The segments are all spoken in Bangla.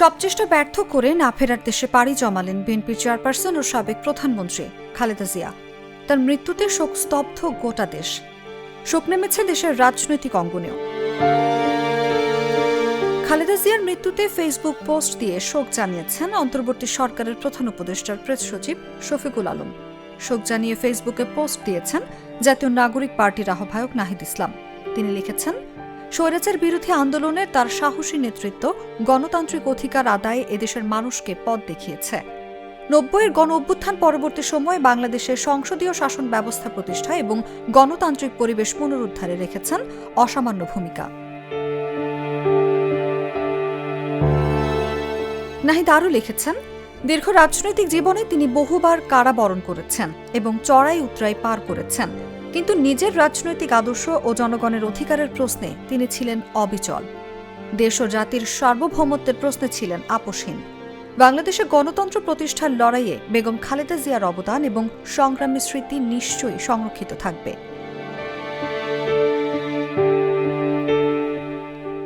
সব চেষ্টা ব্যর্থ করে না ফেরার দেশে পাড়ি জমালেন বিএনপির চেয়ারপারসন ও সাবেক প্রধানমন্ত্রী খালেদা জিয়া। তার মৃত্যুতে শোকস্তব্ধ গোটা দেশ। শোক নেমেছে দেশের রাজনৈতিক অঙ্গনেও। খালেদা জিয়ার মৃত্যুতে ফেসবুক পোস্ট দিয়ে শোক জানিয়েছেন অন্তর্বর্তী সরকারের প্রধান উপদেষ্টার প্রেস সচিব শফিকুল আলম। শোক জানিয়ে ফেসবুকে পোস্ট দিয়েছেন জাতীয় নাগরিক পার্টির আহ্বায়ক নাহিদ ইসলাম। তিনি লিখেছেন, স্বৈরাচার বিরোধী আন্দোলনের তার সাহসী নেতৃত্ব গণতান্ত্রিক অধিকার আদায়ে এদেশের মানুষকে পথ দেখিয়েছে। ৯০-এর গণ অভ্যুত্থান পরবর্তী সময়ে বাংলাদেশের সংসদীয় শাসন ব্যবস্থা প্রতিষ্ঠা এবং গণতান্ত্রিক পরিবেশ পুনরুদ্ধারে রেখেছেন অসামান্য ভূমিকা। নাহিদ আরও লিখেছেন, দীর্ঘ রাজনৈতিক জীবনে তিনি বহুবার কারাবরণ করেছেন এবং চড়াই উতরাই পার করেছেন, কিন্তু নিজের রাজনৈতিক আদর্শ ও জনগণের অধিকারের প্রশ্নে তিনি ছিলেন অবিচল। দেশ ও জাতির সার্বভৌমত্বের প্রশ্নে ছিলেন আপোষহীন। বাংলাদেশে গণতন্ত্র প্রতিষ্ঠার লড়াইয়ে বেগম খালেদা জিয়ার অবদান এবং সংগ্রামী স্মৃতি নিশ্চয়ই সংরক্ষিত থাকবে।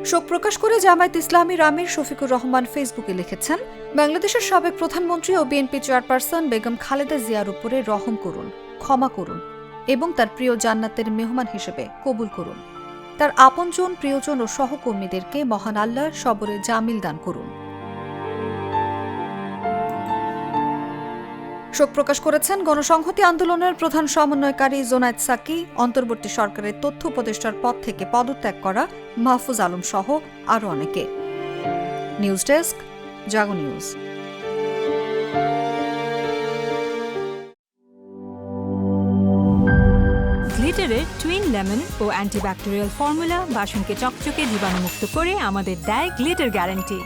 শোক প্রকাশ করে জামায়াত ইসলামীর আমির শফিকুর রহমান ফেসবুকে লিখেছেন, বাংলাদেশের সাবেক প্রধানমন্ত্রী ও বিএনপি চেয়ারপারসন বেগম খালেদা জিয়ার উপরে রহম করুন, ক্ষমা করুন এবং তার প্রিয় জান্নাতের মেহমান হিসেবে কবুল করুন। তার আপনজন, প্রিয়জন ও সহকর্মীদেরকে মহান আল্লাহর সবরে জামিল দান করুন। শোক প্রকাশ করেছেন গণসংহতি আন্দোলনের প্রধান সমন্বয়কারী জোনায়েদ সাকি, অন্তর্বর্তী সরকারের তথ্য উপদেষ্টার পদ থেকে পদত্যাগ করা মাহফুজ আলম সহ আরও অনেকে। নিউজ ডেস্ক, জাগো নিউজ। গ্লিটারের টুইন লেমন ও অ্যান্টিব্যাকটেরিয়াল ফর্মুলা বাসনকে চকচকে জীবাণুমুক্ত করে আমাদের দেয় গ্লিটার গ্যারান্টি।